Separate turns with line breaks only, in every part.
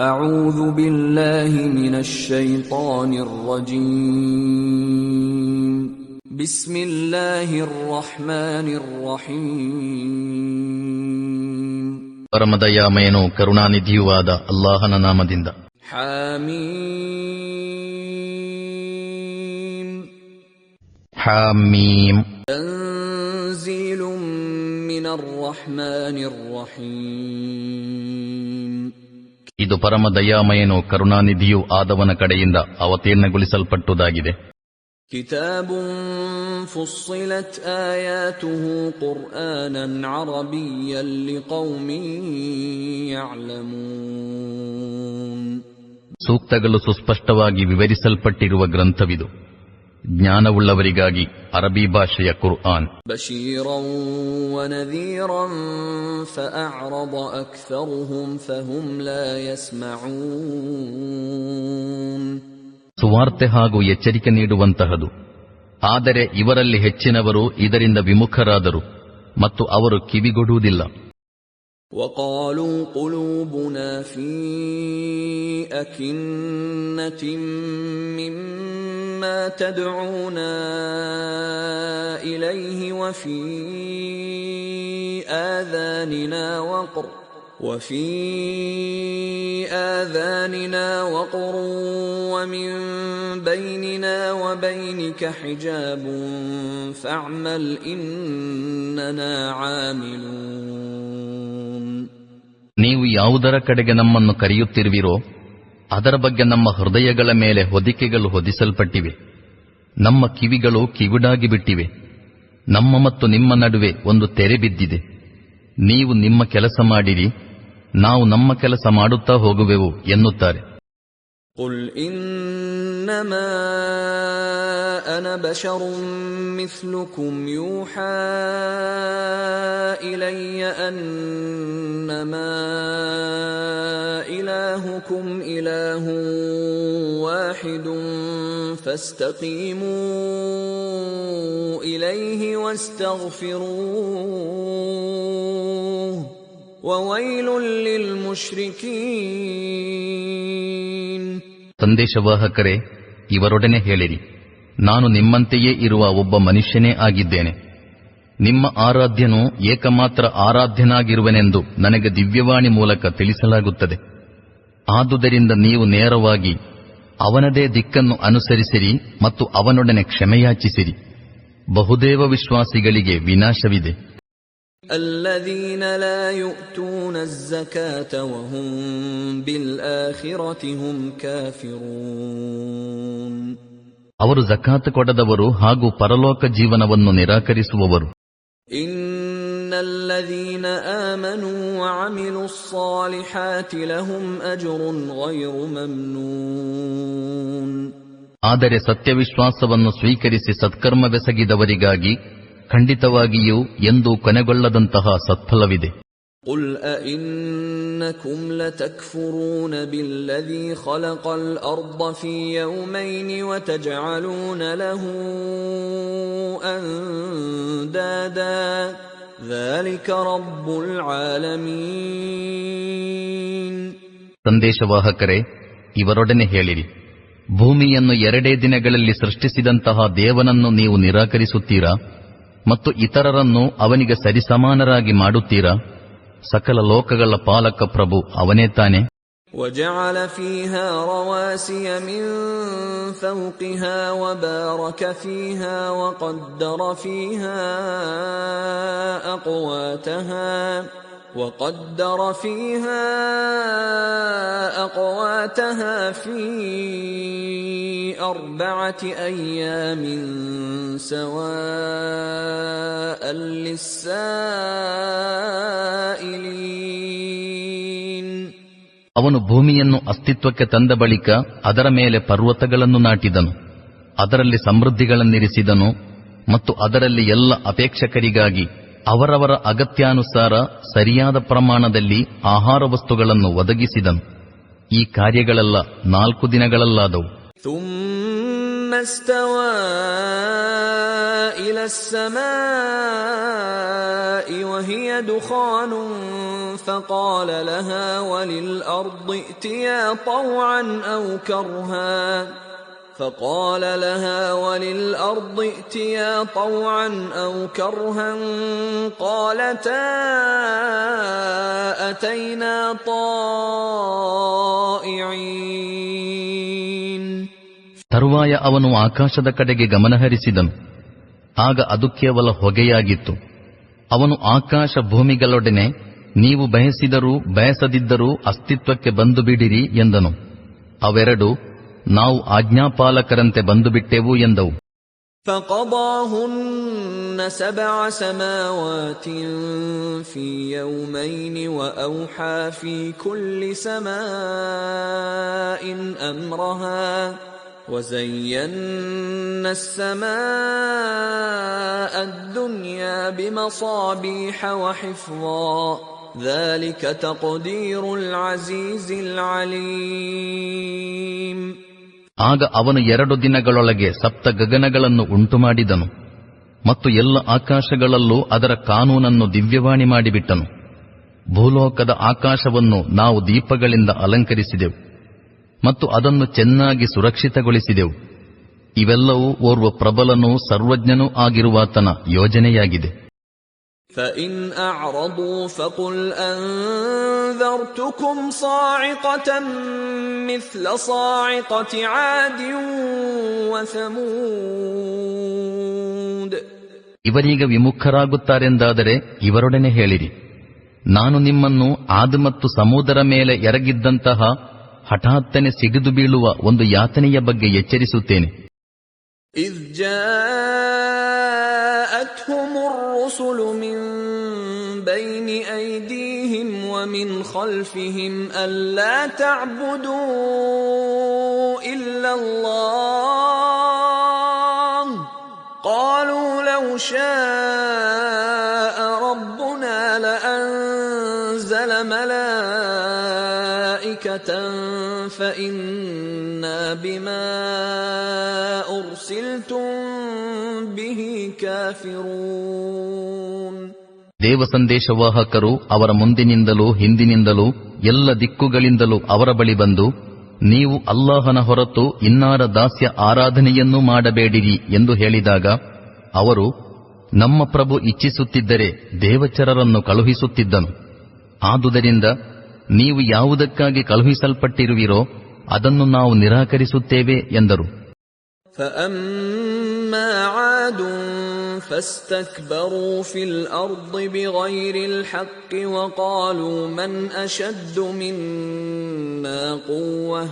أعوذ بالله من الشيطان الرجيم بسم الله الرحمن الرحيم
ಪರಮದಯಾಮಯನೂ ಕರುಣಾನಿಧಿಯೂ ಆದ ಅಲ್ಲಾಹನ ನಾಮದಿಂದ.
حميم
حميم
تنزيل من الرحمن الرحيم
ಇದು ಪರಮದಯಾಮಯನೂ ಕರುಣಾನಿಧಿಯೂ ಆದವನ ಕಡೆಯಿಂದ ಅವತೀರ್ಣಗೊಳಿಸಲ್ಪಟ್ಟುದಾಗಿದೆ.
كتاب فصلت آياته قرآنا عربيا لقوم يعلمون
ಸೂಕ್ತಗಳು ಸುಸ್ಪಷ್ಟವಾಗಿ ವಿವರಿಸಲ್ಪಟ್ಟಿರುವ ಗ್ರಂಥವಿದು. ಜ್ಞಾನವುಳ್ಳವರಿಗಾಗಿ ಅರಬಿ ಭಾಷೆಯ ಕುರ್ಆನ್.
بشيرا ونذيرا فأعرض أكثرهم فهم لا يسمعون
ಸುವಾರ್ತೆ ಹಾಗೂ ಎಚ್ಚರಿಕೆ ನೀಡುವಂತಹದು. ಆದರೆ ಇವರಲ್ಲಿ ಹೆಚ್ಚಿನವರು ಇದರಿಂದ ವಿಮುಖರಾದರು ಮತ್ತು ಅವರು ಕಿವಿಗೊಡುವುದಿಲ್ಲ.
وقالوا قلوبنا في أكنة مما تدعونا إليه وفي آذاننا وقر ومن بيننا وبينك حجاب فاعمل إننا عاملون
ನೀವು ಯಾವುದರ ಕಡೆಗೆ ನಮ್ಮನ್ನು ಕರೆಯುತ್ತಿರುವಿರೋ ಅದರ ಬಗ್ಗೆ ನಮ್ಮ ಹೃದಯಗಳ ಮೇಲೆ ಹೊದಿಕೆಗಳು ಹೊದಿಸಲ್ಪಟ್ಟಿವೆ, ನಮ್ಮ ಕಿವಿಗಳು ಕಿವುಡಾಗಿ ಬಿಟ್ಟಿವೆ, ನಮ್ಮ ಮತ್ತು ನಿಮ್ಮ ನಡುವೆ ಒಂದು ತೆರೆ ಬಿದ್ದಿದೆ. ನೀವು ನಿಮ್ಮ ಕೆಲಸ ಮಾಡಿರಿ, ನಾವು ನಮ್ಮ ಕೆಲಸ ಮಾಡುತ್ತಾ ಹೋಗುವೆವು ಎನ್ನುತ್ತಾರೆ.
قل إنما أنا بشر مثلكم يوحى إلي أنما إلهكم إله واحد فاستقيموا إليه واستغفروه وويل للمشركين.
ಸಂದೇಶವಾಹಕರೇ, ಇವರೊಡನೆ ಹೇಳಿರಿ, ನಾನು ನಿಮ್ಮಂತೆಯೇ ಇರುವ ಒಬ್ಬ ಮನುಷ್ಯನೇ ಆಗಿದ್ದೇನೆ. ನಿಮ್ಮ ಆರಾಧ್ಯನು ಏಕಮಾತ್ರ ಆರಾಧ್ಯನಾಗಿರುವನೆಂದು ನನಗೆ ದಿವ್ಯವಾಣಿ ಮೂಲಕ ತಿಳಿಸಲಾಗುತ್ತದೆ. ಆದುದರಿಂದ ನೀವು ನೇರವಾಗಿ ಅವನದೇ ದಿಕ್ಕನ್ನು ಅನುಸರಿಸಿರಿ ಮತ್ತು ಅವನೊಡನೆ ಕ್ಷಮೆಯಾಚಿಸಿರಿ. ಬಹುದೇವ ವಿಶ್ವಾಸಿಗಳಿಗೆ ವಿನಾಶವಿದೆ.
الذين لا يؤتون الزكاة وهم بالآخرة هم كافرون
ಅವರು ಜಕಾತ್ ಕೊಡದವರು ಹಾಗೂ ಪರಲೋಕ ಜೀವನವನ್ನು ನಿರಾಕರಿಸುವವರು.
إن الذين آمنوا وعملوا الصالحات لهم أجر غير ممنون
ಆದರೆ ಸತ್ಯವಿಶ್ವಾಸವನ್ನು ಸ್ವೀಕರಿಸಿ ಸತ್ಕರ್ಮವೆಸಗಿದವರಿಗಾಗಿ ಖಂಡಿತವಾಗಿಯೂ ಎಂದೂ ಕೊನೆಗೊಳ್ಳದಂತಹ ಸತ್ಫಲವಿದೆ.
قل أئنكم لتكفرون بالذي خلق الأرض في يومين وتجعلون له أندادا ذلك رب العالمين.
ಸಂದೇಶವಾಹಕರೇ, ಇವರೊಡನೆ ಹೇಳಿರಿ, ಭೂಮಿಯನ್ನು 2 ದಿನಗಳಲ್ಲಿ ಸೃಷ್ಟಿಸಿದಂತಹ ದೇವನನ್ನು ನೀವು ನಿರಾಕರಿಸುತ್ತೀರಾ ಮತ್ತು ಇತರರನ್ನು ಅವನಿಗೆ ಸರಿಸಮಾನರಾಗಿ ಮಾಡುತ್ತೀರಾ? ಸಕಲ ಲೋಕಗಳ ಪಾಲಕ ಪ್ರಭು ಅವನೇ ತಾನೆ.
وجعل فيها رواسي من فوقها وبارك فيها وقدر فيها أقواتها في 4 أيام سواء للسائلين.
ಅವನು ಭೂಮಿಯನ್ನು ಅಸ್ತಿತ್ವಕ್ಕೆ ತಂದ ಬಳಿಕ ಅದರ ಮೇಲೆ ಪರ್ವತಗಳನ್ನು ನಾಟಿದನು, ಅದರಲ್ಲಿ ಸಮೃದ್ಧಿಗಳನ್ನಿರಿಸಿದನು ಮತ್ತು ಅದರಲ್ಲಿ ಎಲ್ಲ ಅಪೇಕ್ಷಕರಿಗಾಗಿ ಅವರವರ ಅಗತ್ಯಾನುಸಾರ ಸರಿಯಾದ ಪ್ರಮಾಣದಲ್ಲಿ ಆಹಾರ ವಸ್ತುಗಳನ್ನು ಒದಗಿಸಿದನು. ಈ ಕಾರ್ಯಗಳೆಲ್ಲ 4 ದಿನಗಳಲ್ಲಾದವು.
ثم استوى إلى السماء وهي دخان فقال لها وللأرض ائتيا طوعا أو كرها قالتا أتينا طائعين.
ತರುವಾಯ ಅವನು ಆಕಾಶದ ಕಡೆಗೆ ಗಮನಹರಿಸಿದನು. ಆಗ ಅದು ಕೇವಲ ಹೊಗೆಯಾಗಿತ್ತು. ಅವನು ಆಕಾಶ ಭೂಮಿಗಳೊಡನೆ ನೀವು ಬಯಸಿದರೂ ಬಯಸದಿದ್ದರೂ ಅಸ್ತಿತ್ವಕ್ಕೆ ಬಂದು ಬಿಡಿರಿ ಎಂದನು. ಅವೆರಡು ನಾವು ಆಜ್ಞಾಪಾಲಕರಂತೆ ಬಂದು ಬಿಟ್ಟೆವು ಎಂದವು.
فقضاهن 7 سماوات في يومين وأوحى في كل سماء أمرها وزينا السماء الدنيا بمصابيح وحفظا ذلك تقدير العزيز العليم.
ಆಗ ಅವನು 2 ದಿನಗಳೊಳಗೆ 7 ಗಗನಗಳನ್ನು ಉಂಟುಮಾಡಿದನು ಮತ್ತು ಎಲ್ಲ ಆಕಾಶಗಳಲ್ಲೂ ಅದರ ಕಾನೂನನ್ನು ದಿವ್ಯವಾಣಿ ಮಾಡಿಬಿಟ್ಟನು. ಭೂಲೋಕದ ಆಕಾಶವನ್ನು ನಾವು ದೀಪಗಳಿಂದ ಅಲಂಕರಿಸಿದೆವು ಮತ್ತು ಅದನ್ನು ಚೆನ್ನಾಗಿ ಸುರಕ್ಷಿತಗೊಳಿಸಿದೆವು. ಇವೆಲ್ಲವೂ ಓರ್ವ ಪ್ರಬಲನೂ ಸರ್ವಜ್ಞನೂ ಆಗಿರುವಾತನ ಯೋಜನೆಯಾಗಿದೆ.
فَإِنْ أَعْرَضُوا فَقُلْ أَنذَرْتُكُمْ صَاعِقَةً مِثْلَ صَاعِقَةِ عَادٍ وَثَمُودَ.
ಇವರೀಗ ವಿಮುಖರಾಗುತ್ತಾರೆಂದಾದರೆ ಇವರೊಡನೆ ಹೇಳಿರಿ, ನಾನು ನಿಮ್ಮನ್ನು ಆದ್ ಮತ್ತು ಸಮೂದರ ಮೇಲೆ ಎರಗಿದ್ದಂತಹ ಹಠಾತ್ತನೆ ಸಿಡಿದು ಬೀಳುವ ಒಂದು ಯಾತನೆಯ ಬಗ್ಗೆ ಎಚ್ಚರಿಸುತ್ತೇನೆ.
إِذْ جَاءَتْهُمُ الرُّسُلُ مِنْ بَيْنِ أَيْدِيهِمْ وَمِنْ خَلْفِهِمْ أَلَّا تَعْبُدُوا إِلَّا اللَّهَ قَالُوا لَوْ شَاءَ رَبُّنَا لَأَنزَلَ مَلَائِكَةً فَإِنَّا بِمَا أُرْسِلْتُمْ بِهِ كَافِرُونَ.
ದೇವ ಸಂದೇಶವಾಹಕರು ಅವರ ಮುಂದಿನಿಂದಲೂ ಹಿಂದಿನಿಂದಲೂ ಎಲ್ಲ ದಿಕ್ಕುಗಳಿಂದಲೂ ಅವರ ಬಳಿ ಬಂದು, ನೀವು ಅಲ್ಲಾಹನ ಹೊರತು ಇನ್ನಾರ ದಾಸ್ಯ ಆರಾಧನೆಯನ್ನೂ ಮಾಡಬೇಡಿರಿ ಎಂದು ಹೇಳಿದಾಗ ಅವರು, ನಮ್ಮ ಪ್ರಭು ಇಚ್ಛಿಸುತ್ತಿದ್ದರೆ ದೇವಚರರನ್ನು ಕಳುಹಿಸುತ್ತಿದ್ದನು. ಆದುದರಿಂದ ನೀವು ಯಾವುದಕ್ಕಾಗಿ ಕಳುಹಿಸಲ್ಪಟ್ಟಿರುವಿರೋ ಅದನ್ನು ನಾವು ನಿರಾಕರಿಸುತ್ತೇವೆ ಎಂದರು.
فَأَمَّا عَادٌ فَاسْتَكْبَرُوا فِي الْأَرْضِ بِغَيْرِ الْحَقِّ وَقَالُوا مَنْ أَشَدُّ مِنَّا قُوَّةً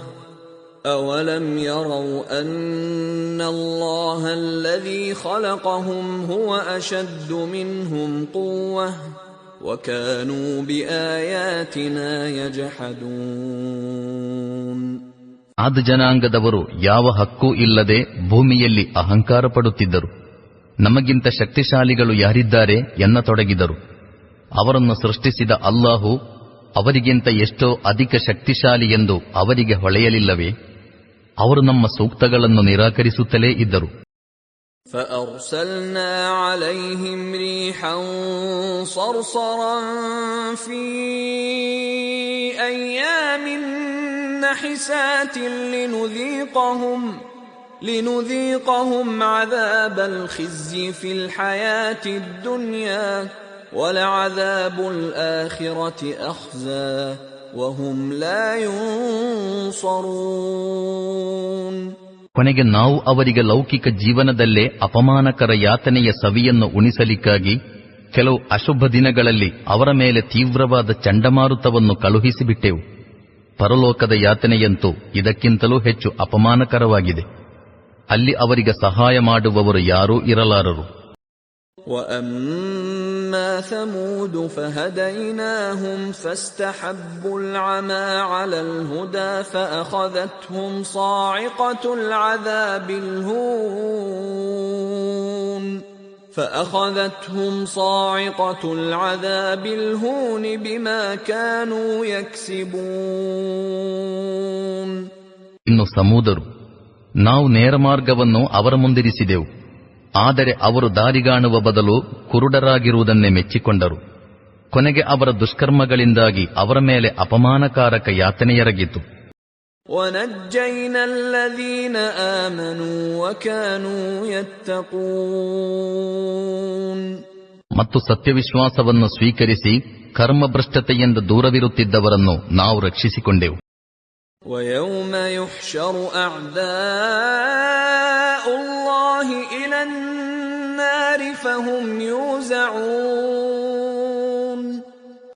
أَوَلَمْ يَرَوْا أَنَّ اللَّهَ الَّذِي خَلَقَهُمْ هُوَ أَشَدُّ مِنْهُمْ قُوَّةً وَكَانُوا بِآيَاتِنَا يَجْحَدُونَ.
ಆದ್ ಜನಾಂಗದವರು ಯಾವ ಹಕ್ಕೂ ಇಲ್ಲದೆ ಭೂಮಿಯಲ್ಲಿ ಅಹಂಕಾರ ಪಡುತ್ತಿದ್ದರು. ನಮಗಿಂತ ಶಕ್ತಿಶಾಲಿಗಳು ಯಾರಿದ್ದಾರೆ ಎನ್ನತೊಡಗಿದರು. ಅವರನ್ನು ಸೃಷ್ಟಿಸಿದ ಅಲ್ಲಾಹು ಅವರಿಗಿಂತ ಎಷ್ಟೋ ಅಧಿಕ ಶಕ್ತಿಶಾಲಿ ಎಂದು ಅವರಿಗೆ ಹೊಳೆಯಲಿಲ್ಲವೇ? ಅವರು ನಮ್ಮ ಸೂಕ್ತಗಳನ್ನು ನಿರಾಕರಿಸುತ್ತಲೇ ಇದ್ದರು.
فَأَرْسَلْنَا عَلَيْهِمْ رِيحًا صَرْصَرًا فِي أَيَّامٍ نَحِسَاتٍ لِنُذِيقَهُمْ عَذَابَ الْخِزْيِ فِي الْحَيَاةِ الدُّنْيَا وَلَعَذَابُ الْآخِرَةِ أَخْزَى وَهُمْ لَا يُنصَرُونَ.
ಕೊನೆಗೆ ನಾವು ಅವರಿಗೆ ಲೌಕಿಕ ಜೀವನದಲ್ಲೇ ಅಪಮಾನಕರ ಯಾತನೆಯ ಸವಿಯನ್ನು ಉಣಿಸಲಿಕ್ಕಾಗಿ ಕೆಲವು ಅಶುಭ ದಿನಗಳಲ್ಲಿ ಅವರ ಮೇಲೆ ತೀವ್ರವಾದ ಚಂಡಮಾರುತವನ್ನು ಕಳುಹಿಸಿಬಿಟ್ಟೆವು. ಪರಲೋಕದ ಯಾತನೆಯಂತೂ ಇದಕ್ಕಿಂತಲೂ ಹೆಚ್ಚು ಅಪಮಾನಕರವಾಗಿದೆ. ಅಲ್ಲಿ ಅವರಿಗೆ ಸಹಾಯ ಮಾಡುವವರು ಯಾರೂ ಇರಲಾರರು.
وَأَمَّا ثَمُودُ فَهَدَيْنَاهُمْ فَاسْتَحَبُّوا الْعَمَى عَلَى الْهُدَى فَأَخَذَتْهُمْ صَاعِقَةُ الْعَذَابِ الْهُونِ بِمَا كَانُوا يَكْسِبُونَ.
ಇನ್ನು ಸಮೂದರು, ನಾವು ನೇರಮಾರ್ಗವನ್ನು ಅವರ ಮುಂದಿರಿಸಿದೆವು. ಆದರೆ ಅವರು ದಾರಿಗಾಣುವ ಬದಲು ಕುರುಡರಾಗಿರುವುದನ್ನೇ ಮೆಚ್ಚಿಕೊಂಡರು. ಕೊನೆಗೆ ಅವರ ದುಷ್ಕರ್ಮಗಳಿಂದಾಗಿ ಅವರ ಮೇಲೆ ಅಪಮಾನಕಾರಕ ಯಾತನೆಯರಗಿತು.
وَنَجَّيْنَا الَّذِينَ آمَنُوا وَكَانُوا يَتَّقُونَ
ಮತ್ತು ಸತ್ಯವಿಶ್ವಾಸವನ್ನು ಸ್ವೀಕರಿಸಿ ಕರ್ಮಭ್ರಷ್ಟತೆಯಿಂದ ದೂರವಿರುತ್ತಿದ್ದವರನ್ನು ನಾವು ರಕ್ಷಿಸಿಕೊಂಡೆವು.
وَيَوْمَ يُحْشَرُ أَعْدَاءُ اللَّهِ إِلَى النَّارِ فَهُمْ يُوزَعُونَ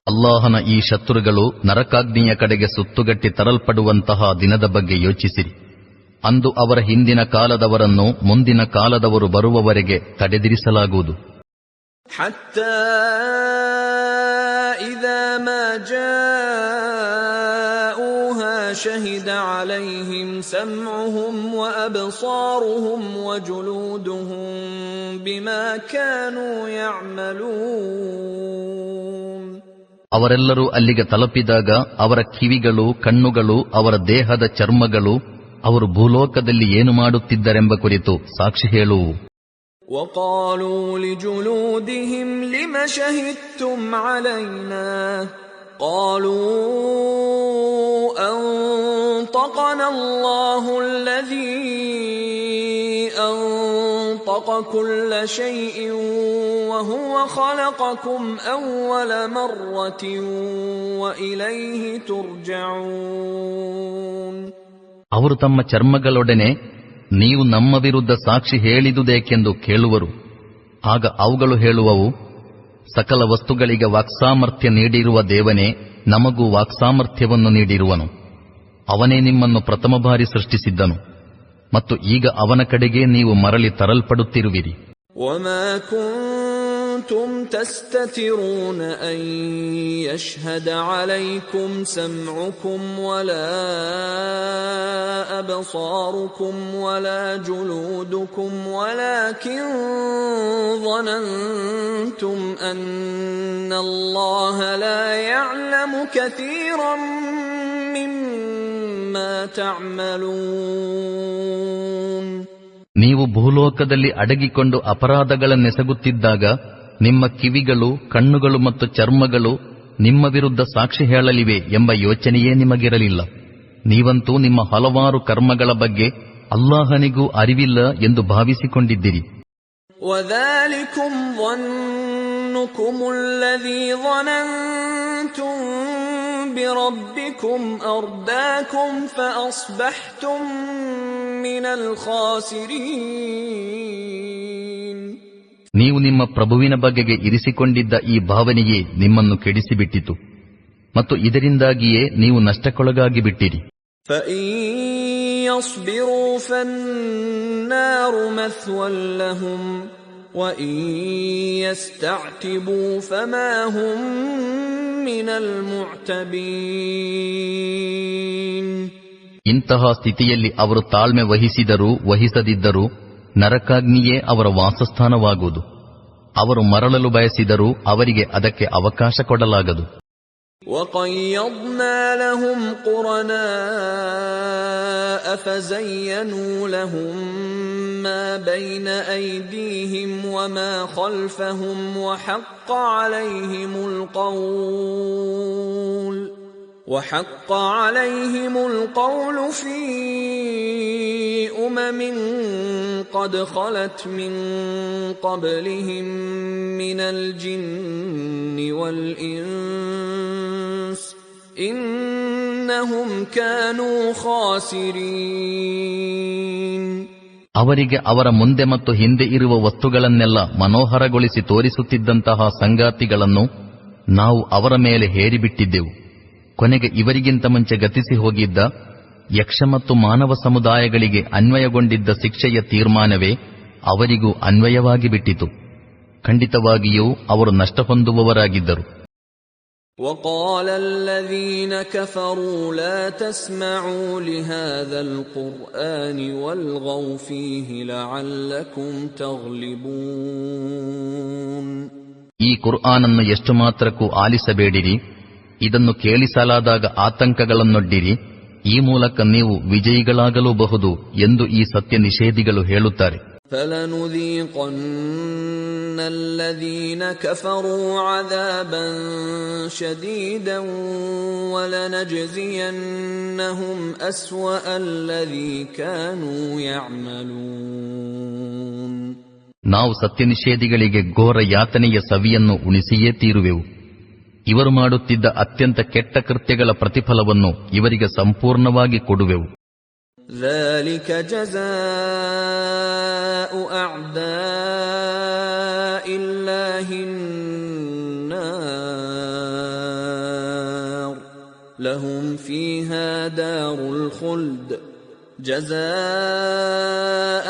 ಅಲ್ಲಾಹನ ಈ ಶತ್ರುಗಳು ನರಕಾಗ್ನಿಯ ಕಡೆಗೆ ಸುತ್ತುಗಟ್ಟಿ ತರಲ್ಪಡುವಂತಹ ದಿನದ ಬಗ್ಗೆ ಯೋಚಿಸಿರಿ. ಅಂದು ಅವರ ಹಿಂದಿನ ಕಾಲದವರನ್ನು ಮುಂದಿನ ಕಾಲದವರು ಬರುವವರೆಗೆ ತಡೆದಿರಿಸಲಾಗುವುದು.
حَتَّى إِذَا مَا جَاءُوهَا شَهِدَ عَلَيْهِمْ سَمْعُهُمْ وَأَبْصَارُهُمْ وَجُلُودُهُمْ بِمَا كَانُوا يَعْمَلُونَ
ಅವರೆಲ್ಲರೂ ಅಲ್ಲಿಗೆ ತಲುಪಿದಾಗ ಅವರ ಕಿವಿಗಳು, ಕಣ್ಣುಗಳು, ಅವರ ದೇಹದ ಚರ್ಮಗಳು ಅವರು ಭೂಲೋಕದಲ್ಲಿ ಏನು ಮಾಡುತ್ತಿದ್ದರೆಂಬ ಕುರಿತು ಸಾಕ್ಷಿ ಹೇಳುವು.
وَقَالُوا لِجُلُودِهِمْ لِمَ شَهِدتُّمْ عَلَيْنَا قَالُوا أَنطَقَنَا اللَّهُ الَّذِي أَنطَقَ كُلَّ شَيْءٍ وَهُوَ خَلَقَكُمْ أَوَّلَ مَرَّةٍ وَإِلَيْهِ تُرْجَعُونَ
ಅವರು ತಮ್ಮ ಚರ್ಮಗಳೊಡನೆ ನೀವು ನಮ್ಮ ವಿರುದ್ಧ ಸಾಕ್ಷಿ ಹೇಳಿದುದೇಕೆಂದು ಕೇಳುವರು. ಆಗ ಅವುಗಳು ಹೇಳುವವು, ಸಕಲ ವಸ್ತುಗಳಿಗೆ ವಾಕ್ಸಾಮರ್ಥ್ಯ ನೀಡಿರುವ ದೇವನೇ ನಮಗೂ ವಾಕ್ಸಾಮರ್ಥ್ಯವನ್ನು ನೀಡಿರುವನು. ಅವನೇ ನಿಮ್ಮನ್ನು ಪ್ರಥಮ ಬಾರಿ ಸೃಷ್ಟಿಸಿದ್ದನು ಮತ್ತು ಈಗ ಅವನ ಕಡೆಗೆ ನೀವು ಮರಳಿ ತರಲ್ಪಡುತ್ತಿರುವಿರಿ.
وَمَا كُنتُمْ تَسْتَتِرُونَ أَن يَشْهَدَ عَلَيْكُمْ سَمْعُكُمْ وَلَا أَبْصَارُكُمْ وَلَا جُلُودُكُمْ وَلَكِنْ ظَنَنْتُمْ أَنَّ اللَّهَ لَا يَعْلَمُ كَثِيرًا مِّمَّا تَعْمَلُونَ
ನೀವು ಭೂಲೋಕದಲ್ಲಿ ಅಡಗಿಕೊಂಡು ಅಪರಾಧಗಳನ್ನೆಸಗುತ್ತಿದ್ದಾಗ ನಿಮ್ಮ ಕಿವಿಗಳು, ಕಣ್ಣುಗಳು ಮತ್ತು ಚರ್ಮಗಳು ನಿಮ್ಮ ವಿರುದ್ಧ ಸಾಕ್ಷಿ ಹೇಳಲಿವೆ ಎಂಬ ಯೋಚನೆಯೇ ನಿಮಗಿರಲಿಲ್ಲ. ನೀವಂತೂ ನಿಮ್ಮ ಹಲವಾರು ಕರ್ಮಗಳ ಬಗ್ಗೆ ಅಲ್ಲಾಹನಿಗೂ ಅರಿವಿಲ್ಲ ಎಂದು ಭಾವಿಸಿಕೊಂಡಿದ್ದಿರಿ.
وَذَلِكُمْ ظَنُّكُمُ الَّذِي ظَنَنْتُمْ بِرَبِّكُمْ أَرْدَاكُمْ فَأَصْبَحْتُمْ مِنَ الْخَاسِرِينَ
ನೀವು ನಿಮ್ಮ ಪ್ರಭುವಿನ ಬಗೆಗೆ ಇರಿಸಿಕೊಂಡಿದ್ದ ಈ ಭಾವನೆಯೇ ನಿಮ್ಮನ್ನು ಕೆಡಿಸಿಬಿಟ್ಟಿತು ಮತ್ತು ಇದರಿಂದಾಗಿಯೇ ನೀವು ನಷ್ಟಕ್ಕೊಳಗಾಗಿ ಬಿಟ್ಟಿರಿ.
فَإِن يَصْبِرُوا فَالنَّارُ مَثْوًى لَهُمْ وَإِن يَسْتَعْتِبُوا فَمَا هُمْ مِنَ الْمُعْتَبِينَ
ಇಂತಹ ಸ್ಥಿತಿಯಲ್ಲಿ ಅವರು ತಾಳ್ಮೆ ವಹಿಸಿದರೂ ವಹಿಸದಿದ್ದರೂ ನರಕಾಗ್ನಿಯೇ ಅವರ ವಾಸಸ್ಥಾನವಾಗುವುದು. ಅವರು ಮರಳಲು ಬಯಸಿದರೂ ಅವರಿಗೆ ಅದಕ್ಕೆ ಅವಕಾಶ ಕೊಡಲಾಗದು.
وَقَيَّضْنَا لَهُمْ قُرَنَاءَ فَزَيَّنُوا لَهُم مَّا بَيْنَ أَيْدِيهِمْ وَمَا خَلْفَهُمْ وَحَقَّ عَلَيْهِمُ الْقَوْلُ فِي أُمَمٍ قَدْ خَلَتْ مِن قَبْلِهِم مِّنَ الْجِنِّ وَالْإِنسِ إِنَّهُمْ كَانُوا خَاسِرِينَ
ಅವರಿಗೆ ಅವರ ಮುಂದೆ ಮತ್ತು ಹಿಂದೆ ಇರುವ ವಸ್ತುಗಳನ್ನೆಲ್ಲ ಮನೋಹರಗೊಳಿಸಿ ತೋರಿಸುತ್ತಿದ್ದಂತಹ ಸಂಗಾತಿಗಳನ್ನು ನಾವು ಅವರ ಮೇಲೆ ಹೇರಿಬಿಟ್ಟಿದ್ದೆವು. ಕೊನೆಗೆ ಇವರಿಗಿಂತ ಮುಂಚೆ ಗತಿಸಿ ಹೋಗಿದ್ದ ಯಕ್ಷ ಮತ್ತು ಮಾನವ ಸಮುದಾಯಗಳಿಗೆ ಅನ್ವಯಗೊಂಡಿದ್ದ ಶಿಕ್ಷೆಯ ತೀರ್ಮಾನವೇ ಅವರಿಗೂ ಅನ್ವಯವಾಗಿ ಬಿಟ್ಟಿತು. ಖಂಡಿತವಾಗಿಯೂ ಅವರು ನಷ್ಟ ಹೊಂದುವವರಾಗಿದ್ದರು.
وَقَالَ الَّذِينَ كَفَرُوا لَا تَسْمَعُوا لِهَذَا الْقُرْآنِ وَالْغَوْا فِيهِ لَعَلَّكُمْ تَغْلِبُونَ
ಈ ಕುರ್ಆನನ್ನು ಎಷ್ಟು ಮಾತ್ರಕ್ಕೂ ಆಲಿಸಬೇಡಿರಿ, ಇದನ್ನು ಕೇಳಿಸಲಾದಾಗ ಆತಂಕಗಳನ್ನೊಡ್ಡಿರಿ, ಈ ಮೂಲಕ ನೀವು ವಿಜಯಿಗಳಾಗಲೂಬಹುದು ಎಂದು ಈ ಸತ್ಯ ನಿಷೇಧಿಗಳು ಹೇಳುತ್ತಾರೆ.
فَلَنُذِيقَنَّ الَّذِينَ كَفَرُوا عَذَابًا شَدِيدًا وَلَنَجْزِيَنَّهُمْ أَسْوَأَ الَّذِي كَانُوا يَعْمَلُونَ.
ನಾವು ಸತ್ಯನಿಷೇಧಿಗಳಿಗೆ ಘೋರ ಯಾತನೆಯ ಸವಿಯನ್ನು ಉಣಿಸಿಯೇ ತೀರುವೆವು. ಇವರು ಮಾಡುತ್ತಿದ್ದ ಅತ್ಯಂತ ಕೆಟ್ಟ ಕೃತ್ಯಗಳ ಪ್ರತಿಫಲವನ್ನು ಇವರಿಗೆ ಸಂಪೂರ್ಣವಾಗಿ ಕೊಡುವೆವು.
ذَلِكَ جَزَاءُ أَعْدَاءِ اللَّهِ النَّارُ لَهُمْ فِيهَا دَارُ الْخُلْدِ جَزَاءً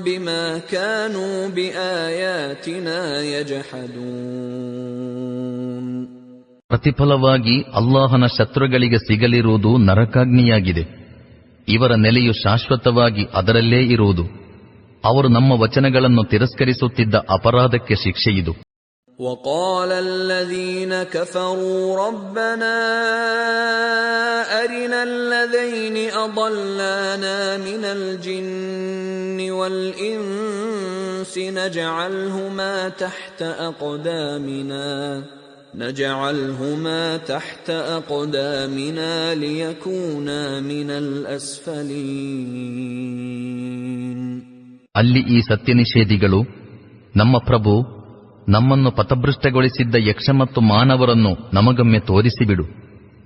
بِمَا كَانُوا بِآيَاتِنَا يَجْحَدُونَ.
ಪ್ರತಿಫಲವಾಗಿ ಅಲ್ಲಾಹನ ಶತ್ರುಗಳಿಗೆ ಸಿಗಲಿರುವುದು ನರಕಾಗ್ನಿಯಾಗಿದೆ. ಇವರ ನೆಲೆಯು ಶಾಶ್ವತವಾಗಿ ಅದರಲ್ಲೇ ಇರುವುದು. ಅವರು ನಮ್ಮ ವಚನಗಳನ್ನು ತಿರಸ್ಕರಿಸುತ್ತಿದ್ದ ಅಪರಾಧಕ್ಕೆ ಶಿಕ್ಷೆಯಿದು.
وَقَالَ الَّذِينَ كَفَرُوا رَبَّنَا أَرِنَا الَّذَيْنِ أَضَلَّانَا مِنَ الْجِنِّ وَالْإِنسِ نجعلهما تحت أقدامنا ليكونا من الأسفلين.
ಅಲ್ಲಿ ಈ ಸತ್ಯನಿಷೇಧಿಗಳು, ನಮ್ಮ ಪ್ರಭು, ನಮ್ಮನ್ನು ಪಥಭೃಷ್ಟಗೊಳಿಸಿದ್ದ ಯಕ್ಷ ಮತ್ತು ಮಾನವರನ್ನು ನಮಗೊಮ್ಮೆ ತೋರಿಸಿಬಿಡು.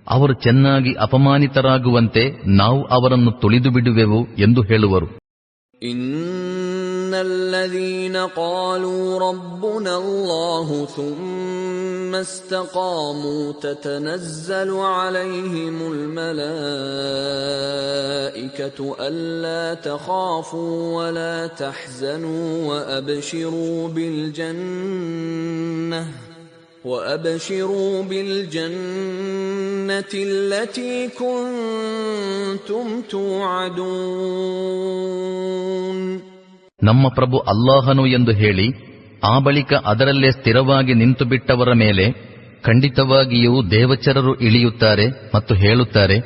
ಅವರು ಚೆನ್ನಾಗಿ ಅಪಮಾನಿತರಾಗುವಂತೆ ನಾವು ಅವರನ್ನು ತುಳಿದು ಬಿಡುವೆವು ಎಂದು ಹೇಳುವರು.
إن الذين قالوا ربنا الله ثم استقاموا تتنزل عليهم الملائكة ألا تخافوا ولا تحزنوا وأبشروا بالجنة التي كنتم توعدون.
ನಮ್ಮ ಪ್ರಭು ಅಲ್ಲಾಹನು ಎಂದು ಹೇಳಿ ಆ ಬಳಿಕ ಅದರಲ್ಲೇ ಸ್ಥಿರವಾಗಿ ನಿಂತುಬಿಟ್ಟವರ ಮೇಲೆ ಖಂಡಿತವಾಗಿಯೂ ದೇವಚರರು ಇಳಿಯುತ್ತಾರೆ ಮತ್ತು ಹೇಳುತ್ತಾರೆ,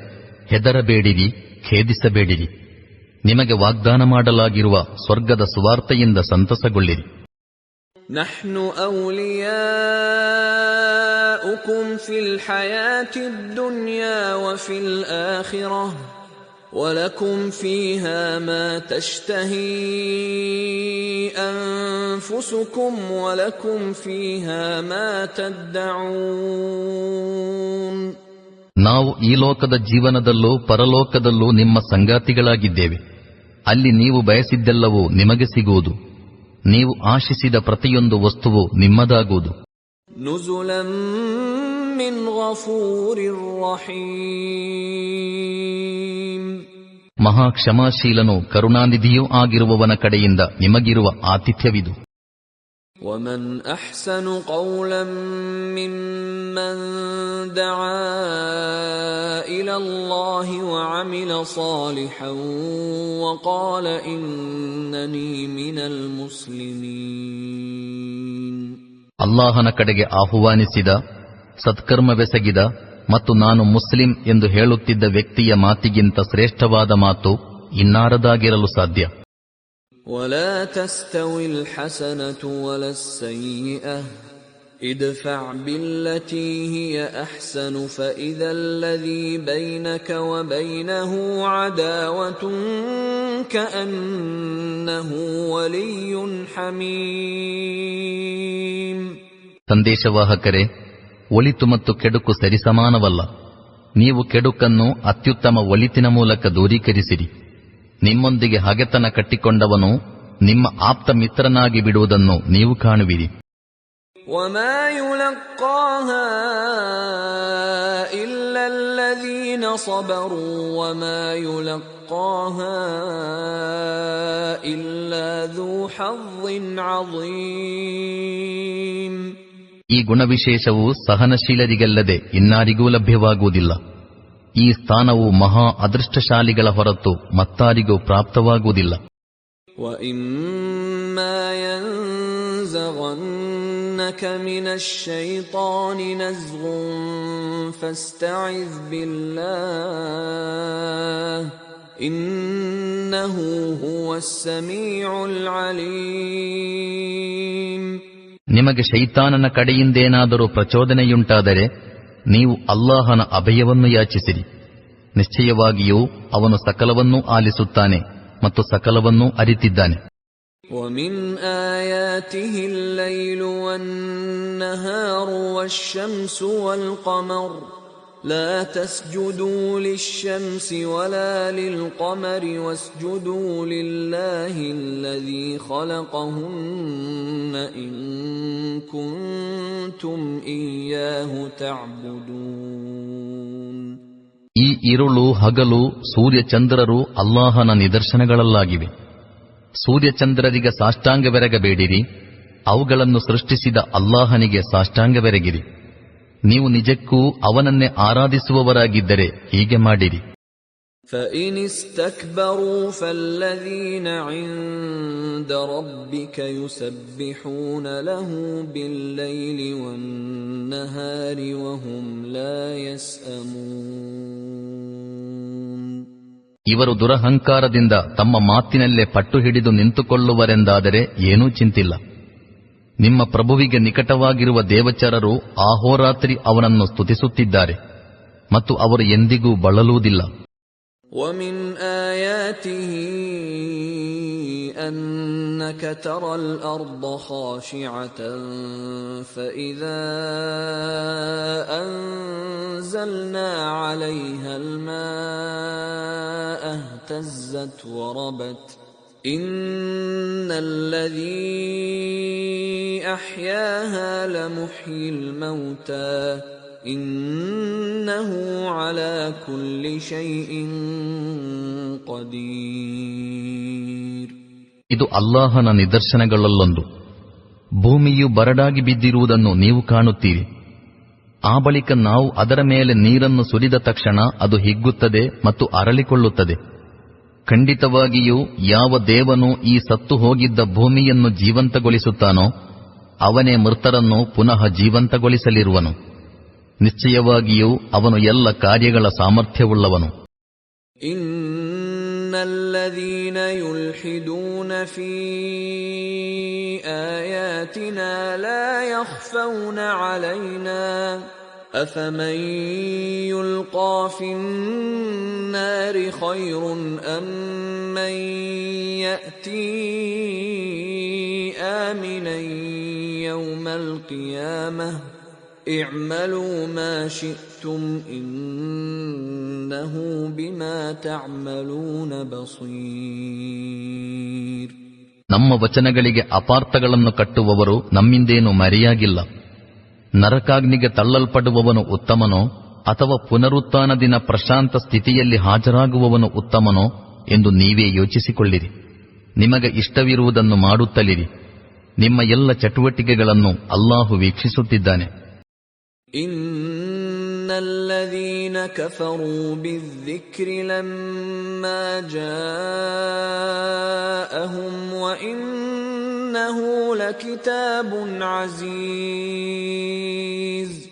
ಹೆದರಬೇಡಿರಿ, ಖೇದಿಸಬೇಡಿರಿ, ನಿಮಗೆ ವಾಗ್ದಾನ ಮಾಡಲಾಗಿರುವ ಸ್ವರ್ಗದ ಸುವಾರ್ತೆಯಿಂದ ಸಂತಸಗೊಳ್ಳಿರಿ.
ನಹ್ನು ಔಲಿಯಾಉಕುಂ ಫಿಲ್ ಹಯಾತಿದ್ ದುನ್ಯಾ ವಫಿಲ್ ಆಖಿರಹ وَلَكُمْ فِيهَا مَا تَشْتَهِي أَنفُسُكُمْ وَلَكُمْ فِيهَا مَا تَدَّعُونَ.
ನಾವು ಈ ಲೋಕದ ಜೀವನದಲ್ಲೂ ಪರಲೋಕದಲ್ಲೂ ನಿಮ್ಮ ಸಂಗಾತಿಗಳಾಗಿದ್ದೇವೆ. ಅಲ್ಲಿ ನೀವು ಬಯಸಿದ್ದೆಲ್ಲವೂ ನಿಮಗೆ ಸಿಗುವುದು. ನೀವು ಆಶಿಸಿದ ಪ್ರತಿಯೊಂದು ವಸ್ತುವು ನಿಮ್ಮದಾಗುವುದು.
ನುಜುಲಂ ಮಿನ್ ಗಫೂರಿರ್ ರಹೀಮ್.
ಮಹಾ ಕ್ಷಮಾಶೀಲನು ಕರುಣಾನಿಧಿಯೂ ಆಗಿರುವವನ ಕಡೆಯಿಂದ ನಿಮಗಿರುವ ಆತಿಥ್ಯವಿದು.
وَمَنْ أَحْسَنُ قَوْلًا مِّمَّنْ دَعَا إِلَى اللَّهِ وَعَمِلَ صَالِحًا وَقَالَ إِنَّنِي مِنَ الْمُسْلِمِينَ. ಅಲ್ಲಾಹನ ಕಡೆಗೆ ಆಹ್ವಾನಿಸಿದ, ಸತ್ಕರ್ಮವೆಸಗಿದ ಮತ್ತು ನಾನು ಮುಸ್ಲಿಂ ಎಂದು ಹೇಳುತ್ತಿದ್ದ ವ್ಯಕ್ತಿಯ ಮಾತಿಗಿಂತ ಶ್ರೇಷ್ಠವಾದ ಮಾತು ಇನ್ನಾರದಾಗಿರಲು ಸಾಧ್ಯ. وَلَا تَسْتَوِي الْحَسَنَةُ وَلَا السَّيِّئَةُ ادْفَعْ بِالَّتِي هِيَ أَحْسَنُ فَإِذَا الَّذِي بَيْنَكَ وَبَيْنَهُ عَدَاوَةٌ كَأَنَّهُ وَلِيٌّ حَمِيمٌ.
ಸಂದೇಶವಾಹಕರೇ, ಒಳಿತು ಮತ್ತು ಕೆಡುಕು ಸರಿಸಮಾನವಲ್ಲ. ನೀವು ಕೆಡುಕನ್ನು ಅತ್ಯುತ್ತಮ ಒಳಿತಿನ ಮೂಲಕ ದೂರೀಕರಿಸಿರಿ. ನಿಮ್ಮೊಂದಿಗೆ ಹಗೆತನ ಕಟ್ಟಿಕೊಂಡವನು ನಿಮ್ಮ ಆಪ್ತ ಮಿತ್ರನಾಗಿ ಬಿಡುವುದನ್ನು ನೀವು ಕಾಣುವಿರಿ.
وَمَا يُلَقَّاهَا إِلَّا الَّذِينَ صَبَرُوا وَمَا يُلَقَّاهَا إِلَّا ذُو حَظٍّ عَظِيمٍ.
ಈ ಗುಣವಿಶೇಷವು ಸಹನಶೀಲರಿಗಲ್ಲದೆ ಇನ್ನಾರಿಗೂ ಲಭ್ಯವಾಗುವುದಿಲ್ಲ. ಈ ಸ್ಥಾನವು ಮಹಾ ಅದೃಷ್ಟಶಾಲಿಗಳ ಹೊರತು ಮತ್ತಾರಿಗೂ ಪ್ರಾಪ್ತವಾಗುವುದಿಲ್ಲ.
وَإِمَّا إِمَّا يَنزَغَنَّكَ مِنَ الشَّيْطَانِ نَزْغٌ فَاسْتَعِذْ بِاللَّهِ إِنَّهُ هُوَ السَّمِيعُ الْعَلِيمُ.
ನಿಮಗೆ ಶೈತಾನನ ಕಡೆಯಿಂದೇನಾದರೂ ಪ್ರಚೋದನೆಯುಂಟಾದರೆ ನೀವು ಅಲ್ಲಾಹನ ಅಭಯವನ್ನು ಯಾಚಿಸಿರಿ. ನಿಶ್ಚಯವಾಗಿಯೂ ಅವನು ಸಕಲವನ್ನೂ ಆಲಿಸುತ್ತಾನೆ ಮತ್ತು ಸಕಲವನ್ನೂ ಅರಿತಿದ್ದಾನೆ.
وَمِنْ آيَاتِهِ اللَّيْلُ وَالنَّهَارُ وَالشَّمْسُ وَالْقَمَرُ لَا تَسْجُدُوا لِلشَّمْسِ وَلَا لِلْقَمَرِ وَاسْجُدُوا لِلَّهِ الَّذِي خَلَقَهُنَّ إِن كُنتُمْ إِيَّاهُ تَعْبُدُونَ.
ಈ ಇರುಳು ಹಗಲು ಸೂರ್ಯಚಂದ್ರರು ಅಲ್ಲಾಹನ ನಿದರ್ಶನಗಳಲ್ಲಾಗಿವೆ. ಸೂರ್ಯಚಂದ್ರರಿಗೆ ಸಾಷ್ಟಾಂಗವೆರಗಬೇಡಿರಿ, ಅವುಗಳನ್ನು ಸೃಷ್ಟಿಸಿದ ಅಲ್ಲಾಹನಿಗೆ ಸಾಷ್ಟಾಂಗವೆರಗಿರಿ. ನೀವು ನಿಜಕ್ಕೂ ಅವನನ್ನೇ ಆರಾಧಿಸುವವರಾಗಿದ್ದರೆ ಹೀಗೆ ಮಾಡಿರಿ.
فَإِنِ اسْتَكْبَرُوا فَالَّذِينَ عِندَ رَبِّكَ يُسَبِّحُونَ لَهُ بِاللَّيْلِ وَالنَّهَارِ وَهُمْ لَا يَسْأَمُونَ.
ಇವರು ದುರಹಂಕಾರದಿಂದ ತಮ್ಮ ಮಾತಿನಲ್ಲೇ ಪಟ್ಟು ಹಿಡಿದು ನಿಂತುಕೊಳ್ಳುವರೆಂದಾದರೆ ಏನೂ ಚಿಂತಿಲ್ಲ. ನಿಮ್ಮ ಪ್ರಭುವಿಗೆ ನಿಕಟವಾಗಿರುವ ದೇವಚರರು ಆಹೋರಾತ್ರಿ ಅವನನ್ನು ಸ್ತುತಿಸುತ್ತಿದ್ದಾರೆ ಮತ್ತು ಅವರು ಎಂದಿಗೂ ಬಳಲುವುದಿಲ್ಲ.
وَمِنْ آيَاتِهِ أَنَّكَ تَرَى الْأَرْضَ خَاشِعَةً فَإِذَا أَنزَلْنَا عَلَيْهَا الْمَاءَ اهْتَزَّتْ وَرَبَتْ إِنَّ الَّذِي أَحْيَاهَا لَمُحْيِي الْمَوْتَى إِنَّهُ عَلَى كُلِّ شَيْءٍ قَدِيرٌ.
ಇದು ಅಲ್ಲಾಹನ ನಿದರ್ಶನಗಳಲ್ಲೊಂದು. ಭೂಮಿಯು ಬರಡಾಗಿ ಬಿದ್ದಿರುವುದನ್ನು ನೀವು ಕಾಣುತ್ತೀರಿ. ಆ ಬಳಿಕ ನಾವು ಅದರ ಮೇಲೆ ನೀರನ್ನು ಸುರಿದ ತಕ್ಷಣ ಅದು ಹಿಗ್ಗುತ್ತದೆ ಮತ್ತು ಅರಳಿಕೊಳ್ಳುತ್ತದೆ. ಖಂಡಿತವಾಗಿಯೂ ಯಾವ ದೇವನು ಈ ಸತ್ತು ಹೋಗಿದ್ದ ಭೂಮಿಯನ್ನು ಜೀವಂತಗೊಳಿಸುತ್ತಾನೋ ಅವನೇ ಮೃತರನ್ನು ಪುನಃ ಜೀವಂತಗೊಳಿಸಲಿರುವನು. ನಿಶ್ಚಯವಾಗಿಯೂ ಅವನು ಎಲ್ಲ ಕಾರ್ಯಗಳ ಸಾಮರ್ಥ್ಯವುಳ್ಳವನು.
ಇನ್ನಲ್ಲದೀನ ಯುಲ್ಹಿದೂನ ಫೀ ಆಯಾತಿನಾ ಲಾ ಯಖ್ಫೌನ ಅಲೈನಾ ಅಫಮನ್ ಯುಲ್ಕಾ ಫಿನ್ನಾರಿ ಖೈರುನ್ ಅಮ್ಮನ್ ಯಅತೀ ಆಮಿನನ್ ಯೌಮಲ್ ಕಿಯಾಮಹ اعملوا ما شئتم إنه بما تعملون بصير.
ನಮ್ಮ ವಚನಗಳಿಗೆ ಅಪಾರ್ಥಗಳನ್ನು ಕಟ್ಟುವವರು ನಮ್ಮಿಂದೇನು ಮರೆಯಾಗಿಲ್ಲ. ನರಕಾಗ್ನಿಗೆ ತಳ್ಳಲ್ಪಡುವವನು ಉತ್ತಮನೋ ಅಥವಾ ಪುನರುತ್ಥಾನ ದಿನ ಪ್ರಶಾಂತ ಸ್ಥಿತಿಯಲ್ಲಿ ಹಾಜರಾಗುವವನು ಉತ್ತಮನೋ ಎಂದು ನೀವೇ ಯೋಚಿಸಿಕೊಳ್ಳಿರಿ. ನಿಮಗೆ ಇಷ್ಟವಿರುವುದನ್ನು ಮಾಡುತ್ತಲಿರಿ. ನಿಮ್ಮ ಎಲ್ಲ ಚಟುವಟಿಕೆಗಳನ್ನು ಅಲ್ಲಾಹು ವೀಕ್ಷಿಸುತ್ತಿದ್ದಾನೆ.
ಇನ್ನಲ್ಲದೀನ ಕಫರೂ ಬಿದ್ದಿಕ್ರಿ ಲಮ್ಮಾ ಜಾಅಹುಂ ವಇನ್ನಹು ಲಕಿತಾಬುನ್ ಅಜೀಜ್.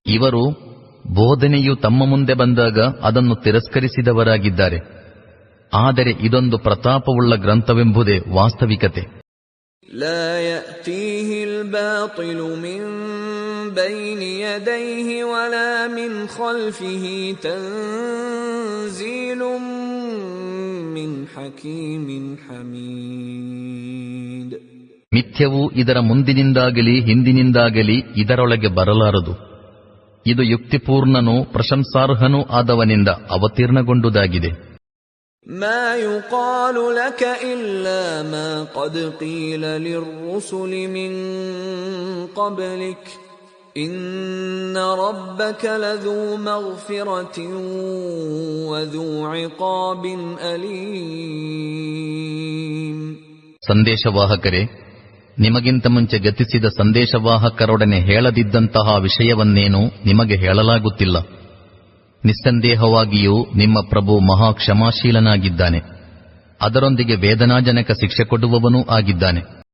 ಇವರು ಬೋಧನೆಯು ತಮ್ಮ ಮುಂದೆ ಬಂದಾಗ ಅದನ್ನು ತಿರಸ್ಕರಿಸಿದವರಾಗಿದ್ದಾರೆ. ಆದರೆ ಇದೊಂದು ಪ್ರತಾಪವುಳ್ಳ ಗ್ರಂಥವೆಂಬುದೇ ವಾಸ್ತವಿಕತೆ.
ಲಾ ಯಅತೀಹಿ ಅಲ್-ಬಾತಿಲು ಮಿನ್ ಬೈನಿ ಯದೈಹಿ ವಲಾ ಮಿನ್ ಖಲ್ಫಿಹಿ ತನ್ಜೀಲುಂ ಮಿನ್ ಹಕೀಮಿನ್ ಹಮೀದ್.
ಮಿಥ್ಯವು ಇದರ ಮುಂದಿನಿಂದಾಗಲಿ ಹಿಂದಿನಿಂದಾಗಲಿ ಇದರೊಳಗೆ ಬರಲಾರದು. ಇದು ಯುಕ್ತಿಪೂರ್ಣನೂ ಪ್ರಶಂಸಾರ್ಹನೂ ಆದವನಿಂದ ಅವತೀರ್ಣಗೊಂಡುದಾಗಿದೆ.
ಮಾ ಯುಕಾಲು ಲಕ ಇಲ್ಲಾ ಮಾ ಕದ್ ಕೀಲ ಲಿರ್ರುಸುಲಿ ಮಿನ್ ಕಬ್ಲಿಕ್ ಇನ್ನ ರಬ್ಬಕ ಲದೂ ಮಗ್ಫಿರತಿನ್ ವದೂ ಇಕಾಬಿನ್ ಅಲೀಮ್.
ಸಂದೇಶವಾಹಕರೇ, ನಿಮಗಿಂತ ಮುಂಚೆ ಗತಿಸಿದ ಸಂದೇಶವಾಹಕರೊಡನೆ ಹೇಳದಿದ್ದಂತಹ ವಿಷಯವನ್ನೇನೂ ನಿಮಗೆ ಹೇಳಲಾಗುತ್ತಿಲ್ಲ. ನಿಸ್ಸಂದೇಹವಾಗಿಯೂ ನಿಮ್ಮ ಪ್ರಭು ಮಹಾ ಕ್ಷಮಾಶೀಲನಾಗಿದ್ದಾನೆ, ಅದರೊಂದಿಗೆ ವೇದನಾಜನಕ ಶಿಕ್ಷೆ ಕೊಡುವವನೂ ಆಗಿದ್ದಾನೆ.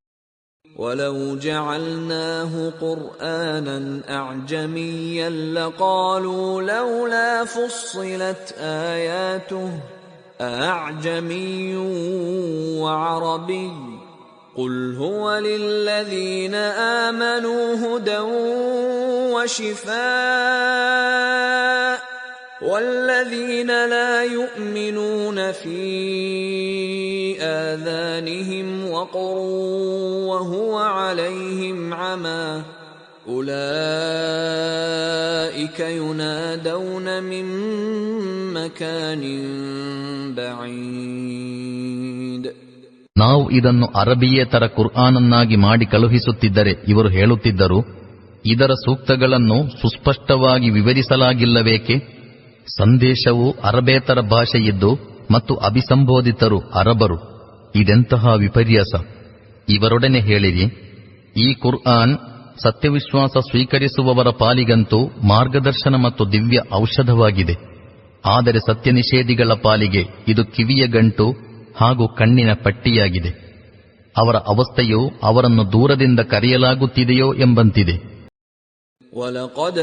ولو جعلناه قرآنا أعجميا لقالوا لولا فصلت آياته أأعجمي وعربي قل هو للذين آمنوا هدى وشفاء والذين لا يؤمنون في آذانهم وقر وهو عليهم عمى أولئك ينادون من مكان بعيد.
ನಾವು ಇದನ್ನು ಅರಬಿಯೇತರ ಕುರ್ಆನನ್ನಾಗಿ ಮಾಡಿ ಕಳುಹಿಸುತ್ತಿದ್ದರೆ ಇವರು ಹೇಳುತ್ತಿದ್ದರು, ಇದರ ಸೂಕ್ತಗಳನ್ನು ಸುಸ್ಪಷ್ಟವಾಗಿ ವಿವರಿಸಲಾಗಿಲ್ಲವೇಕೆ? ಸಂದೇಶವು ಅರಬೇತರ ಭಾಷೆಯಿದ್ದು ಮತ್ತು ಅಭಿಸಂಬೋಧಿತರು ಅರಬರು. ಇದೆಂತಹ ವಿಪರ್ಯಾಸ! ಇವರೊಡನೆ ಹೇಳಿರಿ, ಈ ಕುರ್ಆನ್ ಸತ್ಯವಿಶ್ವಾಸ ಸ್ವೀಕರಿಸುವವರ ಪಾಲಿಗಂತೂ ಮಾರ್ಗದರ್ಶನ ಮತ್ತು ದಿವ್ಯ ಔಷಧವಾಗಿದೆ. ಆದರೆ ಸತ್ಯನಿಷೇಧಿಗಳ ಪಾಲಿಗೆ ಇದು ಕಿವಿಯ ಗಂಟು ಹಾಗೂ ಕಣ್ಣಿನ ಪಟ್ಟಿಯಾಗಿದೆ. ಅವರ ಅವಸ್ಥೆಯು ಅವರನ್ನು ದೂರದಿಂದ ಕರೆಯಲಾಗುತ್ತಿದೆಯೋ ಎಂಬಂತಿದೆ.
وَلَقَدْ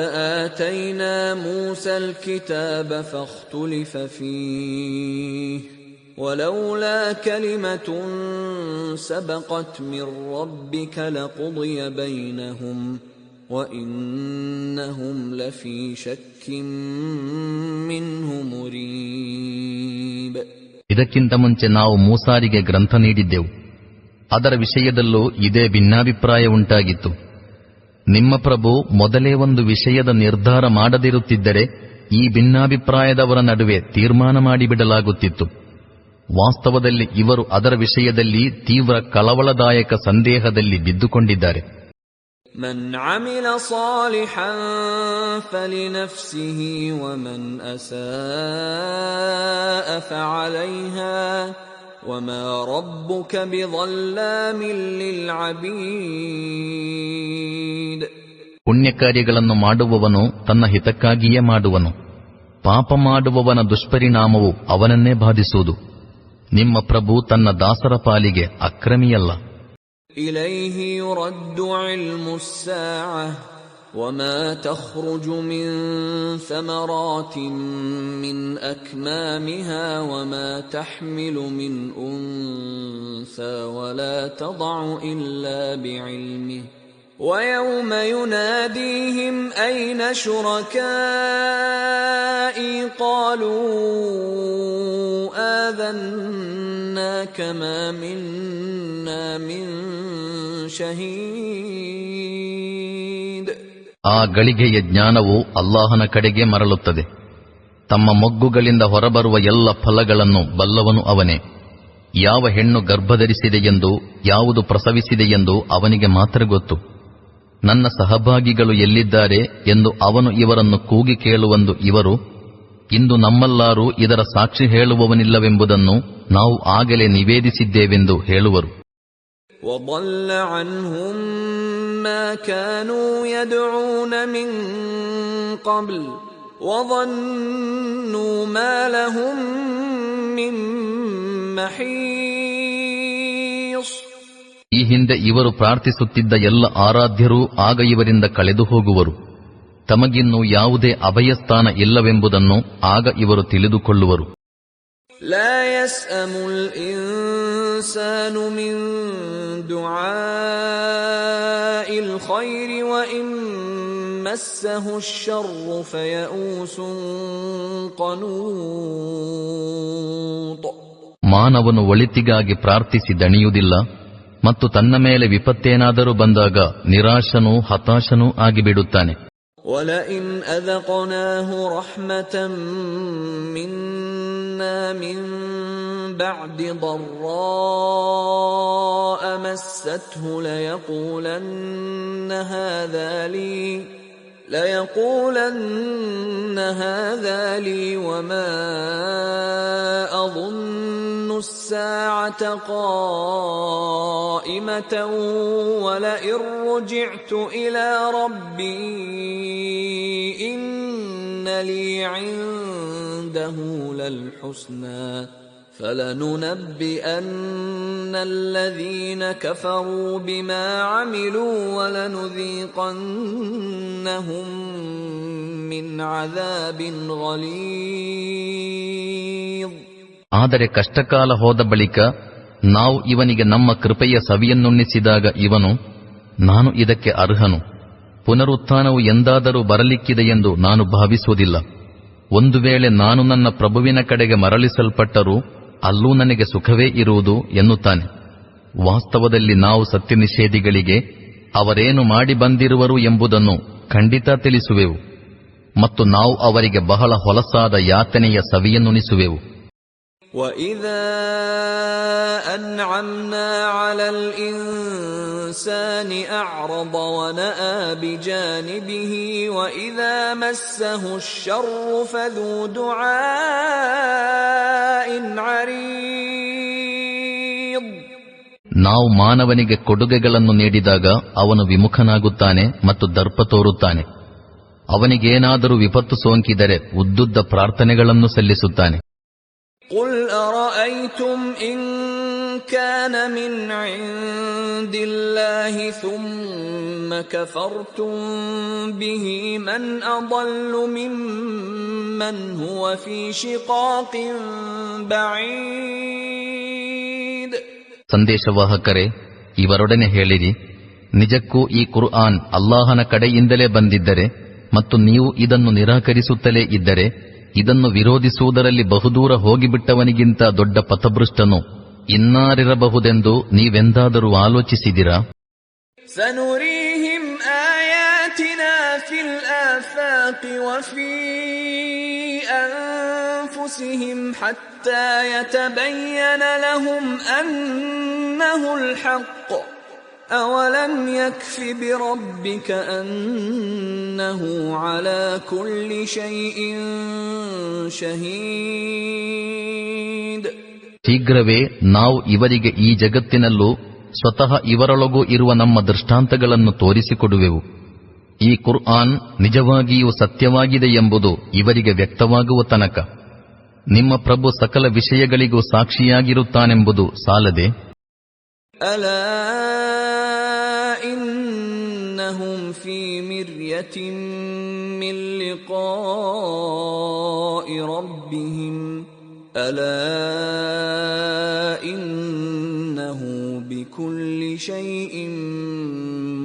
آتَيْنَا مُوسَى الْكِتَابَ فَاخْتُلِفَ فِيهِ وَلَوْلَا كَلِمَةٌ سَبَقَتْ مِنْ رَبِّكَ لَقُضِيَ بَيْنَهُمْ وَإِنَّهُمْ لَفِي شَكٍّ مِّنْهُ مُرِيبٍ.
ಇದಕ್ಕಿಂತ ಮುಂಚೆ ನಾವು ಮೂಸಾರಿಗೆ ಗ್ರಂಥ ನೀಡಿದ್ದೆವು. ಅದರ ವಿಷಯದಲ್ಲೂ ಇದೇ ಭಿನ್ನಾಭಿಪ್ರಾಯ ಉಂಟಾಗಿತ್ತು. ನಿಮ್ಮ ಪ್ರಭು ಮೊದಲೇ ಒಂದು ವಿಷಯದ ನಿರ್ಧಾರ ಮಾಡದಿರುತ್ತಿದ್ದರೆ ಈ ಭಿನ್ನಾಭಿಪ್ರಾಯದವರ ನಡುವೆ ತೀರ್ಮಾನ ಮಾಡಿಬಿಡಲಾಗುತ್ತಿತ್ತು. ವಾಸ್ತವದಲ್ಲಿ ಇವರು ಅದರ ವಿಷಯದಲ್ಲಿ ತೀವ್ರ ಕಳವಳದಾಯಕ ಸಂದೇಹದಲ್ಲಿ ಬಿದ್ದುಕೊಂಡಿದ್ದಾರೆ.
ಮನ್ ಅಮಿಲ ಸಾಲಿಹನ್ ಫಲಿನಫ್ಸಿಹಿ ವಮನ್ ಅಸಾಅ ಫಅಲೈಹಾ ವಮಾ ರಬ್ಬುಕ ಬಿظಲ್ಲಾಮಿನ್ ಲಿಲ್ಅಬೀದ್.
ಪುಣ್ಯಕಾರ್ಯಗಳನ್ನು ಮಾಡುವವನು ತನ್ನ ಹಿತಕ್ಕಾಗಿಯೇ ಮಾಡುವನು. ಪಾಪ ಮಾಡುವವನ ದುಷ್ಪರಿಣಾಮವು ಅವನನ್ನೇ ಬಾಧಿಸುವುದು. ನಿಮ್ಮ ಪ್ರಭು ತನ್ನ ದಾಸರ ಪಾಲಿಗೆ ಅಕ್ರಮಿಯಲ್ಲ.
ಇಲೈಹಿ ಯುರದ್ದು ಇಲ್ಮು ಸ್ಸಾಅಹ್ ವಮಾ ತಖ್ರುಜು ಮಿನ್ ಸಮರಾತಿನ್ ಮಿನ್ ಅಕ್ಮಾಮಿಹಾ ವಮಾ ತಹ್ಮಿಲು ಮಿನ್ ಉನ್ಸಾ ವಲಾ ತದഉ ಇಲ್ಲಾ ಬಿಇಲ್ಮಿಹಿ وَيَوْمَ يُنَادِيهِمْ أَيْنَ شُرَكَائِي قَالُوا آذَنَّاكَ مَا مِنَّا مِنْ شَهِيدٍ.
ಆ ಗಳಿಗೆಯ ಜ್ಞಾನವು ಅಲ್ಲಾಹನ ಕಡೆಗೆ ಮರಳುತ್ತದೆ. ತಮ್ಮ ಮೊಗ್ಗುಗಳಿಂದ ಹೊರಬರುವ ಎಲ್ಲ ಫಲಗಳನ್ನು ಬಲ್ಲವನು ಅವನೇ. ಯಾವ ಹೆಣ್ಣು ಗರ್ಭಧರಿಸಿದೆಯೆಂದು, ಯಾವುದು ಪ್ರಸವಿಸಿದೆಯೆಂದು ಅವನಿಗೆ ಮಾತ್ರ ಗೊತ್ತು. ನನ್ನ ಸಹಭಾಗಿಗಳು ಎಲ್ಲಿದ್ದಾರೆ ಎಂದು ಅವನು ಇವರನ್ನು ಕೂಗಿ ಕೇಳುವಂದು ಇವರು, ಇಂದು ನಮ್ಮಲ್ಲಾರೂ ಇದರ ಸಾಕ್ಷಿ ಹೇಳುವವನಿಲ್ಲವೆಂಬುದನ್ನು ನಾವು ಆಗಲೇ ನಿವೇದಿಸಿದ್ದೇವೆಂದು ಹೇಳುವರು.
وَضَلَّ عَنْهُمْ مَا كَانُوا يَدْعُونَ مِنْ قَبْلُ وَظَنُّوا مَا لَهُمْ مِنْ مَحِيصٍ.
ಈ ಹಿಂದೆ ಇವರು ಪ್ರಾರ್ಥಿಸುತ್ತಿದ್ದ ಎಲ್ಲ ಆರಾಧ್ಯರೂ ಆಗ ಇವರಿಂದ ಕಳೆದು ಹೋಗುವರು. ತಮಗಿನ್ನೂ ಯಾವುದೇ ಅಭಯಸ್ಥಾನ ಇಲ್ಲವೆಂಬುದನ್ನು ಆಗ ಇವರು ತಿಳಿದುಕೊಳ್ಳುವರು.
ಲಾ ಯಸ್ಅಮುಲ್ ಇನ್ಸಾನು ಮಿನ್ ದುಆಇಲ್ ಖೈರಿ ವ ಇನ್ ಮಸ್ಸಹು ಅಶ್ಶರ್ರು ಫಯಊಸುನ್ ಕನೂತ್.
ಮಾನವನು ಒಳಿತಿಗಾಗಿ ಪ್ರಾರ್ಥಿಸಿ ದಣಿಯುವುದಿಲ್ಲ ಮತ್ತು ತನ್ನ ಮೇಲೆ ವಿಪತ್ತೇನಾದರೂ ಬಂದಾಗ ನಿರಾಶನೂ ಹತಾಶನೂ ಆಗಿಬಿಡುತ್ತಾನೆ.
وَلَئِنْ أَذَقْنَاهُ رَحْمَةً مِنَّا مِنْ بَعْدِ ضَرَّاءَ مَسَّتْهُ لَيَقُولَنَّ هَذَا لِي وَمَا أَظُنُّ السَّاعَةَ قَائِمَةً وَلَئِن رُّجِعْتُ إِلَى رَبِّي إِنَّ لِي عِندَهُ لَلْحُسْنَى فَلَنُنَبِّئَنَّ الَّذِينَ كَفَرُوا بِمَا عَمِلُوا وَلَنُذِيقَنَّهُم مِّنْ عَذَابٍ غَلِيظٍ.
ಆದರೆ ಕಷ್ಟಕಾಲ ಹೋದ ಬಳಿಕ ನಾವು ಇವನಿಗೆ ನಮ್ಮ ಕೃಪೆಯ ಸವಿಯನ್ನುಣ್ಣಿಸಿದಾಗ ಇವನು, ನಾನು ಇದಕ್ಕೆ ಅರ್ಹನು, ಪುನರುತ್ಥಾನವು ಎಂದಾದರೂ ಬರಲಿಕ್ಕಿದೆಯೆಂದು ನಾನು ಭಾವಿಸುವುದಿಲ್ಲ. ಒಂದು ವೇಳೆ ನಾನು ನನ್ನ ಪ್ರಭುವಿನ ಕಡೆಗೆ ಮರಳಿಸಲ್ಪಟ್ಟರೂ ಅಲ್ಲೂ ನನಗೆ ಸುಖವೇ ಇರುವುದು ಎನ್ನುತ್ತಾನೆ. ವಾಸ್ತವದಲ್ಲಿ ನಾವು ಸತ್ಯನಿಷೇಧಿಗಳಿಗೆ ಅವರೇನು ಮಾಡಿ ಬಂದಿರುವರು ಎಂಬುದನ್ನು ಖಂಡಿತ ತಿಳಿಸುವೆವು ಮತ್ತು ನಾವು ಅವರಿಗೆ ಬಹಳ ಹೊಲಸಾದ ಯಾತನೆಯ ಸವಿಯನ್ನುಣಿಸುವೆವು.
وَإِذَا أَنْعَمْنَا عَلَى الْإِنسَانِ أَعْرَضَ وَنَأَى بِجَانِبِهِ وَإِذَا مَسَّهُ الشَّرُّ فَذُو دُعَاءٍ عَرِيضٍ.
ನಾವು ಮಾನವನಿಗೆ ಕೊಡುಗೆಗಳನ್ನು ನೀಡಿದಾಗ ಅವನು ವಿಮುಖನಾಗುತ್ತಾನೆ ಮತ್ತು ದರ್ಪ ತೋರುತ್ತಾನೆ. ಅವನಿಗೇನಾದರೂ ವಿಪತ್ತು ಸೋಂಕಿದರೆ ಉದ್ದುದ್ದ ಪ್ರಾರ್ಥನೆಗಳನ್ನು ಸಲ್ಲಿಸುತ್ತಾನೆ.
قُلْ أَرَأَيْتُمْ إِنْ كَانَ مِنْ عِنْدِ اللَّهِ ثُمَّ كَفَرْتُمْ بِهِ مَنْ أَضَلُّ مِمَّنْ هُوَ فِي شِقَاقٍ بَعِيدٍ.
ಸಂದೇಶವಾಹಕರೇ, ಇವರೊಡನೆ ಹೇಳಿರಿ, ನಿಜಕ್ಕೂ ಈ ಕುರ್ಆನ್ ಅಲ್ಲಾಹನ ಕಡೆಯಿಂದಲೇ ಬಂದಿದ್ದರೆ ಮತ್ತು ನೀವು ಇದನ್ನು ನಿರಾಕರಿಸುತ್ತಲೇ ಇದ್ದರೆ, ಇದನ್ನು ವಿರೋಧಿಸುವುದರಲ್ಲಿ ಬಹುದೂರ ಹೋಗಿಬಿಟ್ಟವನಿಗಿಂತ ದೊಡ್ಡ ಪಥಭೃಷ್ಟನು ಇನ್ನಾರಿರಬಹುದೆಂದು ನೀವೆಂದಾದರೂ ಆಲೋಚಿಸಿದಿರಾ?
سنريهم آياتنا في الآفاق وفي أنفسهم حتى يتبين لهم أنه الحق أولم يكف بربك أنه على كل شيء شهيد.
ಶೀಘ್ರವೇ ನಾವು ಇವರಿಗೆ ಈ ಜಗತ್ತಿನಲ್ಲೂ ಸ್ವತಃ ಇವರೊಳಗೂ ಇರುವ ನಮ್ಮ ದೃಷ್ಟಾಂತಗಳನ್ನು ತೋರಿಸಿಕೊಡುವೆವು. ಈ ಕುರ್ಆನ್ ನಿಜವಾಗಿಯೂ ಸತ್ಯವಾಗಿದೆ ಎಂಬುದು ಇವರಿಗೆ ವ್ಯಕ್ತವಾಗುವ ತನಕ. ನಿಮ್ಮ ಪ್ರಭು ಸಕಲ ವಿಷಯಗಳಿಗೂ ಸಾಕ್ಷಿಯಾಗಿರುತ್ತಾನೆಂಬುದು ಸಾಲದೆ,
ಅಲಾ ಇನ್ನಹುಂ ಫೀ ಮಿರ್ಯತಿಂ ಮಿನ್ ಲಿಕಾಇ ರಬ್ಬಿಹಿಂ ಅಲಾ ಇನ್ನಹು ಬಿಕುಲ್ಲಿ ಶೈಇನ್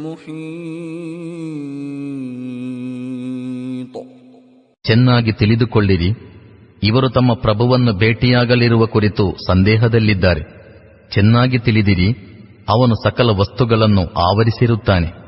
ಮುಹೀತ್.
ಚೆನ್ನಾಗಿ ತಿಳಿದುಕೊಳ್ಳಿರಿ, ಇವರು ತಮ್ಮ ಪ್ರಭುವನ್ನು ಭೇಟಿಯಾಗಲಿರುವ ಕುರಿತು ಸಂದೇಹದಲ್ಲಿದ್ದಾರೆ. ಚೆನ್ನಾಗಿ ತಿಳಿದಿರಿ, ಅವನು ಸಕಲ ವಸ್ತುಗಳನ್ನು ಆವರಿಸಿರುತ್ತಾನೆ.